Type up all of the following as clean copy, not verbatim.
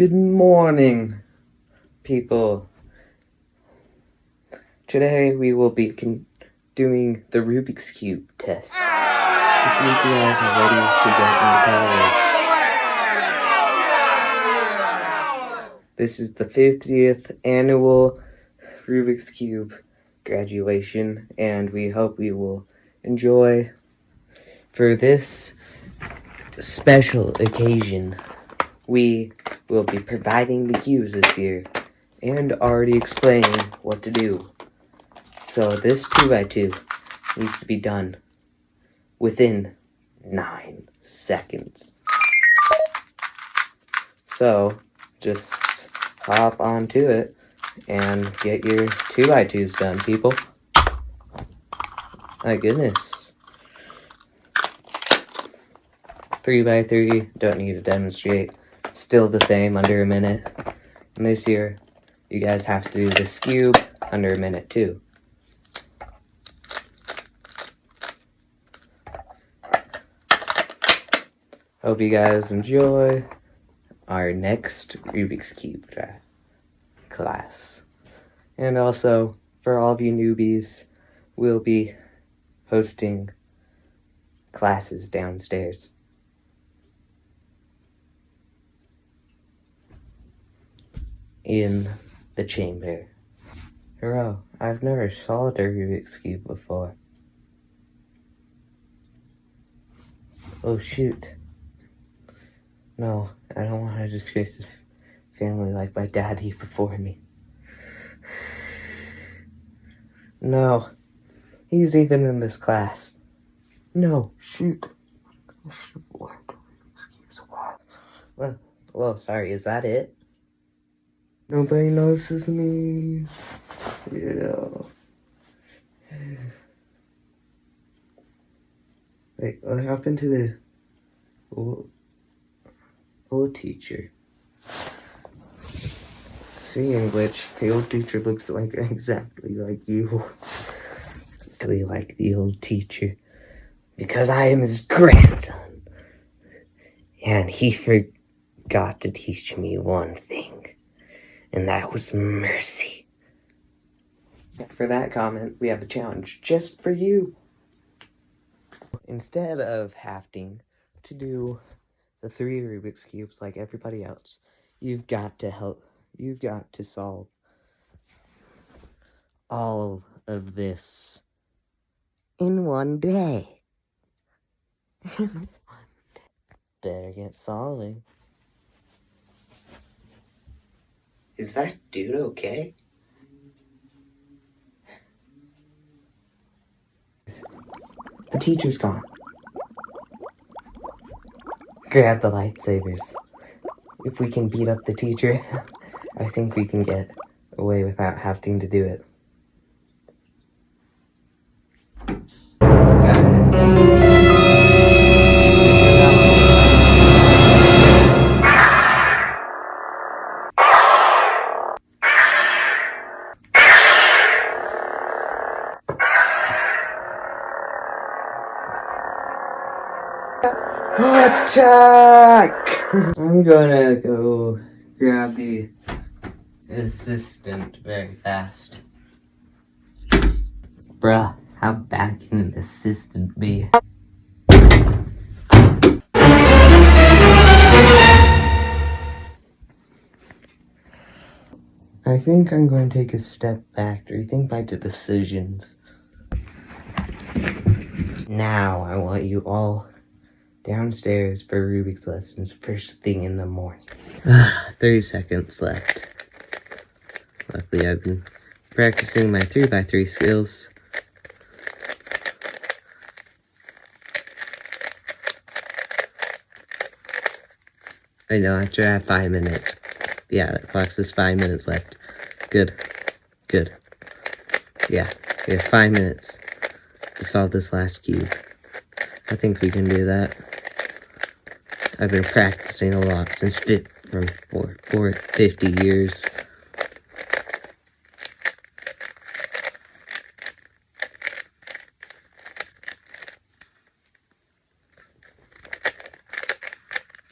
Good morning, people. Today we will be doing the Rubik's Cube test to see if you guys are ready to get into college. This is the 50th annual Rubik's Cube graduation, and we hope you will enjoy. For this special occasion, we will be providing the cubes this year and already explaining what to do. So this 2x2 needs to be done within 9 seconds. So just hop onto it and get your 2x2s done, people. My goodness. 3x3, don't need to demonstrate. Still the same, under a minute. And this year, you guys have to do this cube under a minute too. Hope you guys enjoy our next Rubik's Cube class. And also, for all of you newbies, we'll be hosting classes downstairs. In the chamber. Hurrah, I've never solved a Rubik's Cube before. Oh shoot. No, I don't want to disgrace the family like my daddy before me. No, he's even in this class. No, shoot. I should have learned Rubik's Cubes a while. Whoa, sorry, is that it? Nobody notices me. Yeah. Wait, what happened to the old teacher? Speaking of which, the old teacher looks like exactly like you. Exactly like the old teacher. Because I am his grandson. And he forgot to teach me one thing. And that was mercy. For that comment, we have a challenge just for you. Instead of having to do the 3 Rubik's Cubes like everybody else, you've got to solve all of this in one day. Better get solving. Is that dude okay? The teacher's gone. Grab the lightsabers. If we can beat up the teacher, I think we can get away without having to do it. Attack! I'm gonna go grab the assistant very fast. Bruh, how bad can an assistant be? I think I'm going to take a step back to rethink my decisions. Now I want you all downstairs for Rubik's lessons first thing in the morning. 30 seconds left. Luckily I've been practicing my 3x3 skills. I know, after I have 5 minutes. Yeah, that clock says 5 minutes left. Good. Yeah, we have 5 minutes to solve this last cube. I think we can do that. I've been practicing a lot since 50 years.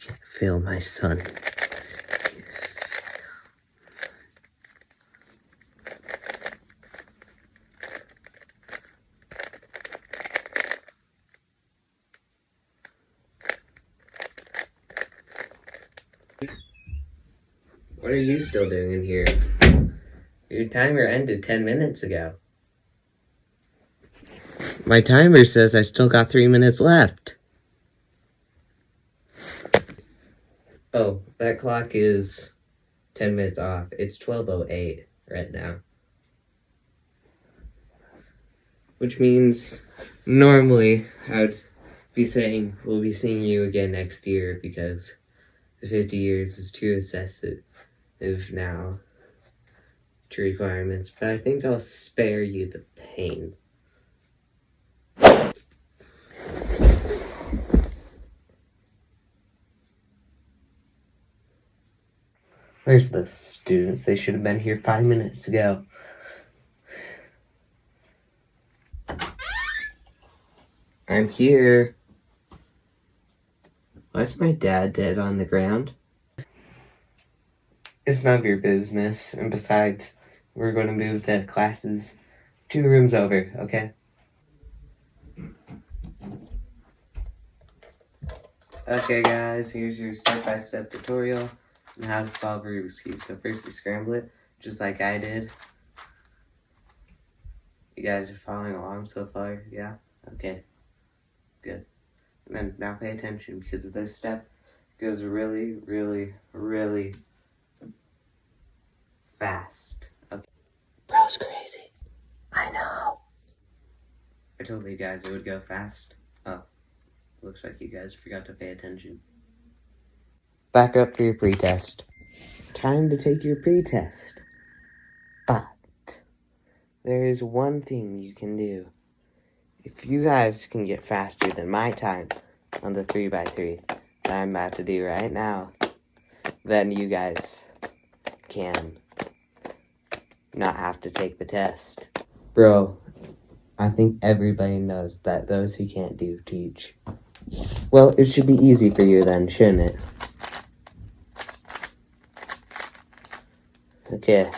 Can't fail my son. Can't What are you still doing in here? Your timer ended 10 minutes ago. My timer says I still got 3 minutes left. Oh, that clock is 10 minutes off. It's 12:08 right now. Which means normally I would be saying we'll be seeing you again next year because the 50 years is too excessive now to requirements, but I think I'll spare you the pain. Where's the students? They should have been here 5 minutes ago. I'm here. Why's my dad dead on the ground? It's none of your business, and besides, we're going to move the classes 2 rooms over, okay? Okay guys, here's your step-by-step tutorial on how to solve a Rubik's Cube. So first you scramble it, just like I did. You guys are following along so far, yeah? Okay, good. And then now pay attention because this step goes really, really, really fast. Okay. Bro's crazy. I know. I told you guys it would go fast. Oh, looks like you guys forgot to pay attention. Back up for your pretest. Time to take your pretest. But there is one thing you can do. If you guys can get faster than my time on the 3x3 that I'm about to do right now, then you guys can not have to take the test. Bro, I think everybody knows that those who can't do teach. Well, it should be easy for you then, shouldn't it? Okay.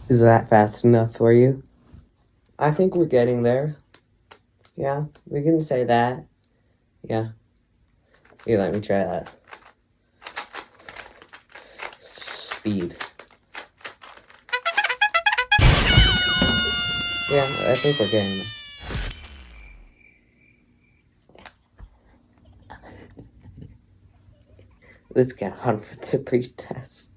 Is that fast enough for you? I think we're getting there. Yeah, we can say that. Yeah. Here, let me try that. Speed. Yeah, I think we're getting there. Let's get on with the pretest.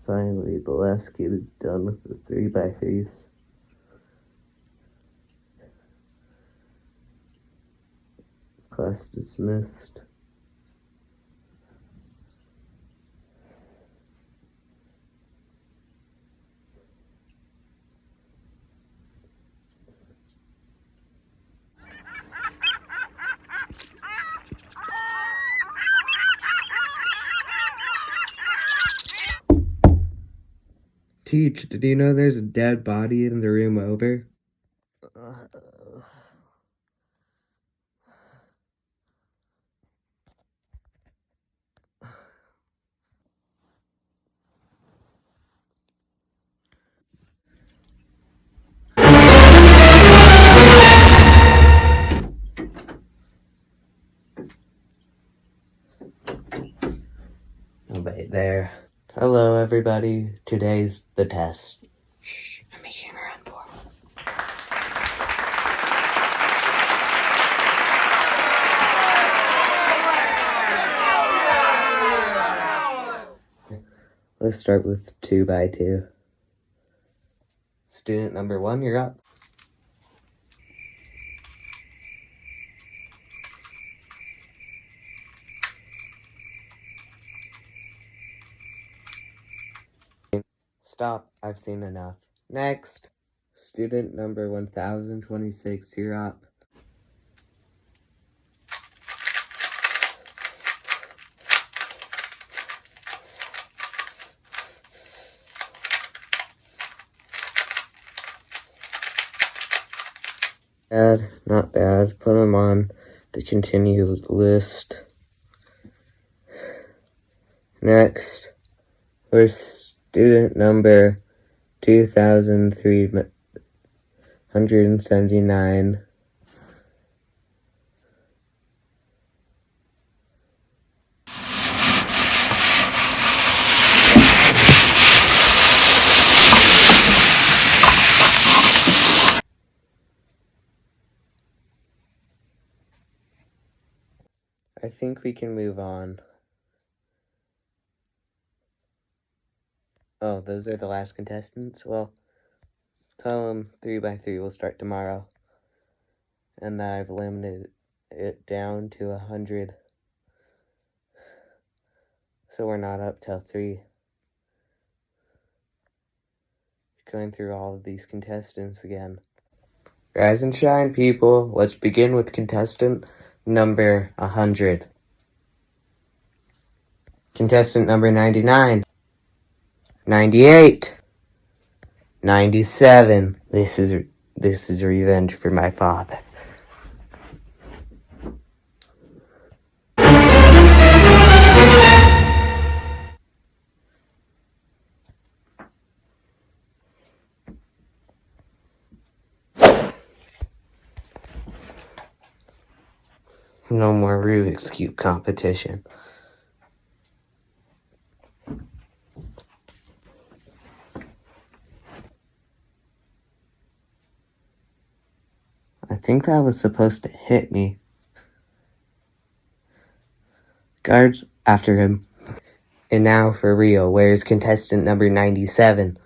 Finally, the last kid is done with the 3x3s. Class dismissed. Teach, did you know there's a dead body in the room over? Right there. Hello, everybody. Today's the test. Shh, I'm making a run for it. Let's start with 2x2. Student number 1, you're up. Stop, I've seen enough. Next. Student number 1026, you're up. Not bad. Put them on the continued list. Next, we're student number 2379. I think we can move on. Oh, those are the last contestants? Well, tell them 3 by 3 will start tomorrow. And that I've limited it down to 100. So we're not up till 3. Going through all of these contestants again. Rise and shine, people. Let's begin with contestant number 100. Contestant number 99. 98. 97. This is revenge for my father. No more Rubik's Cube competition. I think that was supposed to hit me. Guards after him. And now for real, where's contestant number 97?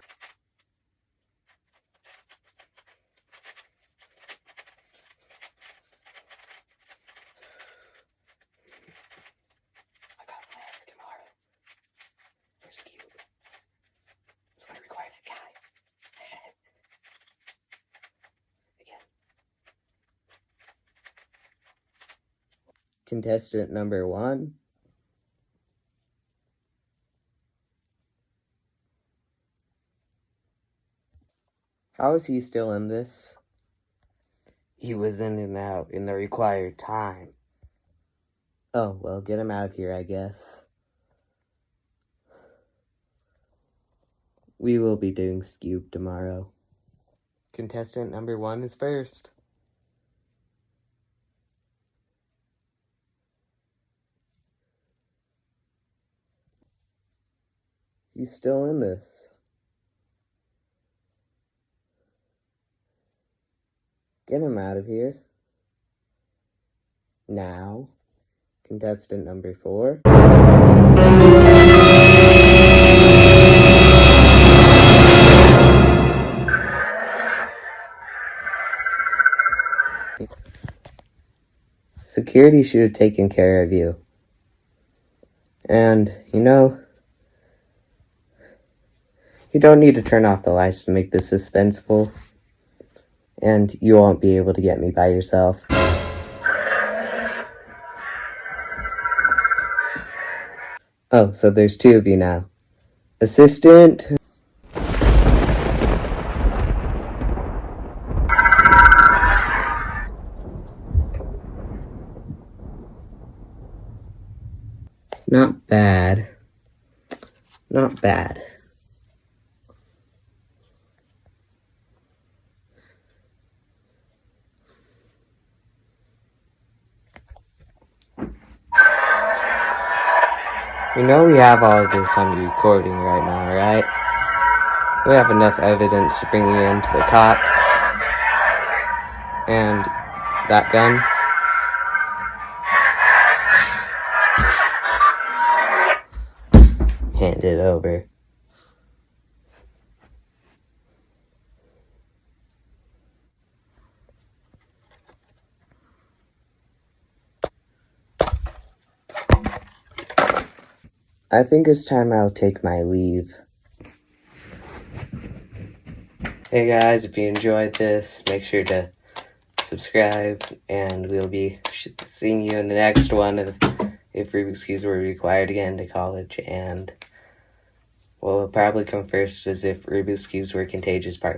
I got a plan for tomorrow. Where's Cube? It's gonna require that guy. Again. Contestant number 1. How is he still in this? He was in and out in the required time. Oh, well, get him out of here, I guess. We will be doing Scube tomorrow. Contestant number 1 is first. He's still in this. Get him out of here. Now, contestant number 4. Security should have taken care of you. And, you don't need to turn off the lights to make this suspenseful. And you won't be able to get me by yourself. Oh, so there's 2 of you now. Assistant. Not bad. Not bad. We have all of this on recording right now, right? We have enough evidence to bring you in to the cops. And that gun. Hand it over. I think it's time I'll take my leave. Hey guys, if you enjoyed this, make sure to subscribe, and we'll be seeing you in the next one if Rubik's Cubes were required again to college, and what will probably come first is if Rubik's Cubes were contagious part 3.